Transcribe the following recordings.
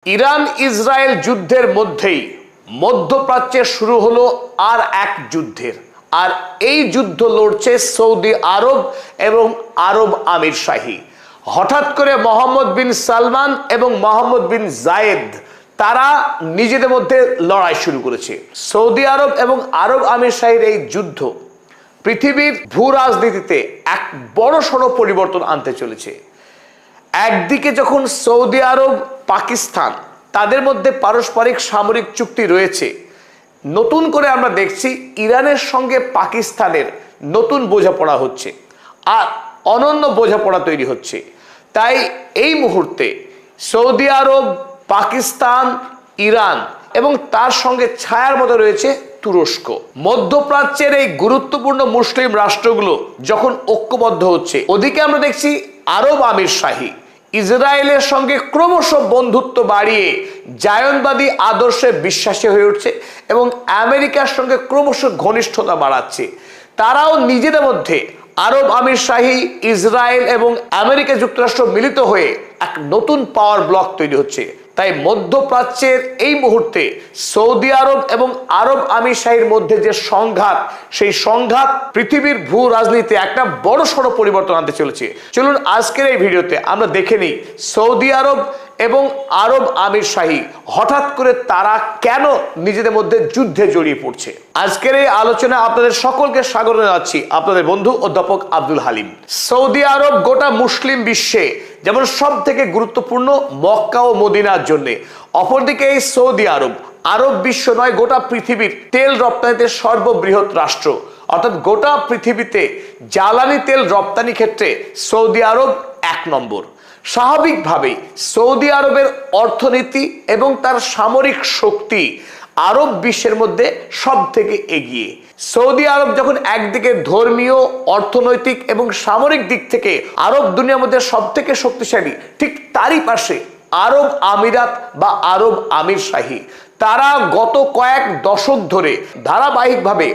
Iran Israel যুদ্ধের মধ্যেই মধ্যপ্রাচ্যে শুরু হলো আর এক যুদ্ধের। আর এই যুদ্ধ লড়ছে সৌদি আরব এবং আরব আমির শাহী। হঠাৎ করে মোহাম্মদ বিন সালমান এবং মোহাম্মদ বিন জায়েদ তারা নিজেদের মধ্যে লড়াই শুরু করেছে। সৌদি আরব এবং আরব আমির শাহীর এই যুদ্ধ পৃথিবীর ভূ রাজনীতিতে এক বড়সড় পরিবর্তন আনতে চলেছে। একদিকে যখন সৌদি আরব পাকিস্তান তাদের মধ্যে পারস্পরিক সামরিক চুক্তি রয়েছে, নতুন করে আমরা দেখছি ইরানের সঙ্গে পাকিস্তানের নতুন বোঝাপড়া হচ্ছে আর অনন্য বোঝাপড়া তৈরি হচ্ছে। তাই এই মুহূর্তে সৌদি আরব, পাকিস্তান, ইরান এবং তার সঙ্গে ছায়ার মতো রয়েছে তুরস্ক। মধ্যপ্রাচ্যের এই গুরুত্বপূর্ণ মুসলিম রাষ্ট্রগুলো যখন ঐক্যবদ্ধ হচ্ছে, ওদিকে আমরা দেখছি আরব আমির শাহী ইসরায়েলের সঙ্গে ক্রমশ বন্ধুত্ব বাড়িয়ে জায়নবাদী আদর্শে বিশ্বাসী হয়ে উঠছে এবং আমেরিকার সঙ্গে ক্রমশ ঘনিষ্ঠতা বাড়াচ্ছে। তারাও নিজেদের মধ্যে আরব আমির শাহী, ইসরায়েল এবং আমেরিকা যুক্তরাষ্ট্র মিলিত হয়ে এক নতুন পাওয়ার ব্লক তৈরি হচ্ছে। তাই মধ্যপ্রাচ্যের এই মুহূর্তে সৌদি আরব এবং আরব আমির শাহীর মধ্যে যে সংঘাত, সেই সংঘাত পৃথিবীর ভূ রাজনীতিতে একটা বড়সড় পরিবর্তন আনতে চলেছে। চলুন আজকের এই ভিডিওতে আমরা দেখে নিই সৌদি আরব এবং আরব আমির শাহী হঠাৎ করে তারা কেন নিজেদের মধ্যে যুদ্ধে জড়িয়ে পড়ছে। আজকের এই আলোচনায় আপনাদের সকলকে স্বাগত জানাচ্ছি, আপনাদের বন্ধু অধ্যাপক আব্দুল হালিম। সৌদি আরব গোটা মুসলিম বিশ্বে যেমন সব থেকে গুরুত্বপূর্ণ মক্কা ও মদিনার জন্য, অপরদিকে এই সৌদি আরব আরব বিশ্ব নয়, গোটা পৃথিবীর তেল রপ্তানিতে সর্ববৃহৎ রাষ্ট্র। অর্থাৎ গোটা পৃথিবীতে জ্বালানি তেল রপ্তানি ক্ষেত্রে সৌদি আরব 1 নম্বর। স্বাভাবিকভাবেই সৌদি আরবের অর্থনীতি এবং তার সামরিক শক্তি আরব বিশ্বের মধ্যে সব থেকে এগিয়ে। সৌদি আরব যখন একদিকে ধর্মীয়, অর্থনৈতিক এবং সামরিক দিক থেকে আরব দুনিয়ার মধ্যে সব থেকে শক্তিশালী, ঠিক তারই পাশে আরব আমিরাত বা আরব আমির শাহী তারা গত কয়েক দশক ধরে ধারাবাহিকভাবে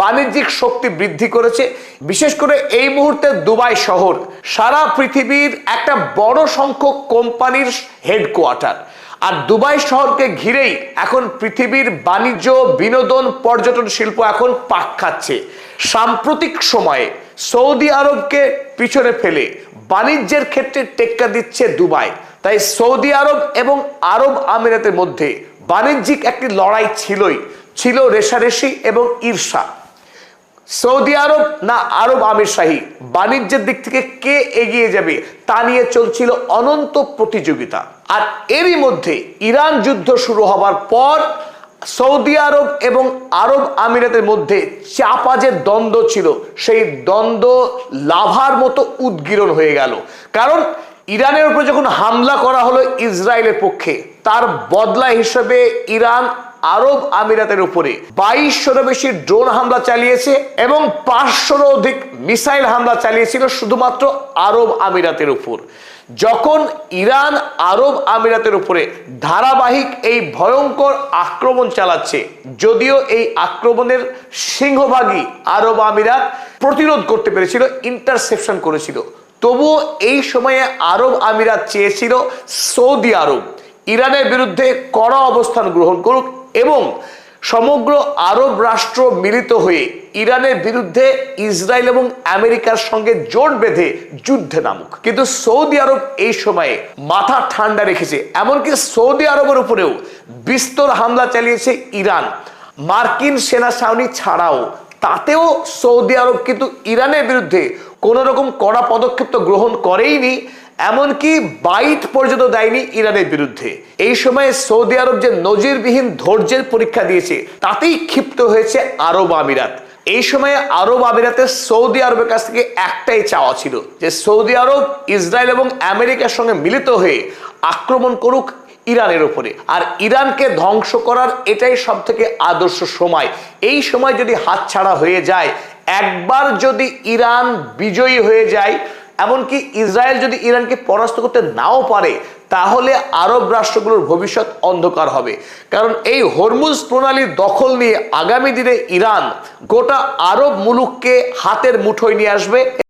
বাণিজ্যিক শক্তি বৃদ্ধি করেছে। বিশেষ করে এই মুহূর্তে দুবাই শহর সারা পৃথিবীর একটা বড় সংখ্যক কোম্পানির হেডকোয়ার্টার। আর দুবাই শহরকে ঘিরেই এখন পৃথিবীর বাণিজ্য, বিনোদন, পর্যটন শিল্প এখন পাক খাচ্ছে। সাম্প্রতিক সময়ে সৌদি আরবকে পিছনে ফেলে বাণিজ্যের ক্ষেত্রে টেক্কা দিচ্ছে দুবাই। তাই সৌদি আরব এবং আরব আমিরাতের মধ্যে বাণিজ্যিক একটি লড়াই ছিল রেষারেষি এবং ঈর্ষা। সৌদি আরব না আরব আমির শাহী বাণিজ্যের দিক থেকে কে এগিয়ে যাবে তা নিয়ে চলছিল অনন্ত প্রতিযোগিতা। আর এরই মধ্যে ইরান যুদ্ধ শুরু হবার পর সৌদি আরব এবং আরব আমিরাতের মধ্যে চাপা যে দ্বন্দ্ব ছিল, সেই দ্বন্দ্ব লাভার মতো উদ্গীরণ হয়ে গেল। কারণ ইরানের উপর যখন হামলা করা হলো ইসরায়েলের পক্ষে, তার বদলা হিসেবে ইরান আরব আমিরাতের উপরে 2200-র বেশি ড্রোন হামলা চালিয়েছে এবং 500-র অধিক মিসাইল হামলা চালিয়েছিল শুধুমাত্র আরব আমিরাতের উপর। যখন ইরান আরব আমিরাতের উপরে ধারাবাহিক এই ভয়ঙ্কর আক্রমণ চালাচ্ছে, যদিও এই আক্রমণের সিংহভাগই আরব আমিরাত প্রতিরোধ করতে পেরেছিল, ইন্টারসেপশন করেছিল, তবুও এই সময়ে আরব আমিরাত চেয়েছিল সৌদি আরব ইরানের বিরুদ্ধে কড়া অবস্থান গ্রহণ করুক এবং সমগ্র আরব রাষ্ট্র মিলিত হয়ে ইরানের বিরুদ্ধে ইসরায়েল এবং আমেরিকার সঙ্গে জোট বেঁধে যুদ্ধে নামুক। কিন্তু সৌদি আরব এই সময়ে মাথা ঠান্ডা রেখেছে। এমনকি সৌদি আরবের উপরেও বিস্তর হামলা চালিয়েছে ইরান। মার্কিন সেনা ছাউনি ছাড়াও তাতেও সৌদি আরব কিন্তু ইরানের বিরুদ্ধে কোন রকম কড়া পদক্ষেপ তো গ্রহণ করেইনি, এমনকি বাইট পর্যন্ত দেয়নি ইরানের বিরুদ্ধে। এই সময়ে সৌদি আরব যে নজিরবিহীন ধৈর্যের পরীক্ষা দিয়েছে, তাতেই ক্ষিপ্ত হয়েছে আরব আমিরাত। এই সময়ে আরব আমিরাতের সৌদি আরবের কাছ থেকে একটাই চাওয়া ছিল যে সৌদি আরব ইসরায়েল এবং আমেরিকার সঙ্গে মিলিত হয়ে আক্রমণ করুক ইরানের উপরে। আর ইরানকে ধ্বংস করার এটাই সব থেকে আদর্শ সময়। এই সময় যদি হাতছাড়া হয়ে যায়, একবার যদি ইরান বিজয়ী হয়ে যায়, এমনকি ইসরায়েল যদি ইরানকে পরাস্ত করতে নাও পারে, তাহলে আরব রাষ্ট্রগুলোর ভবিষ্যৎ অন্ধকার হবে। কারণ এই হরমুজ প্রণালীর দখল নিয়ে আগামী দিনে ইরান গোটা আরব মুলুককে হাতের মুঠোয় নিয়ে আসবে।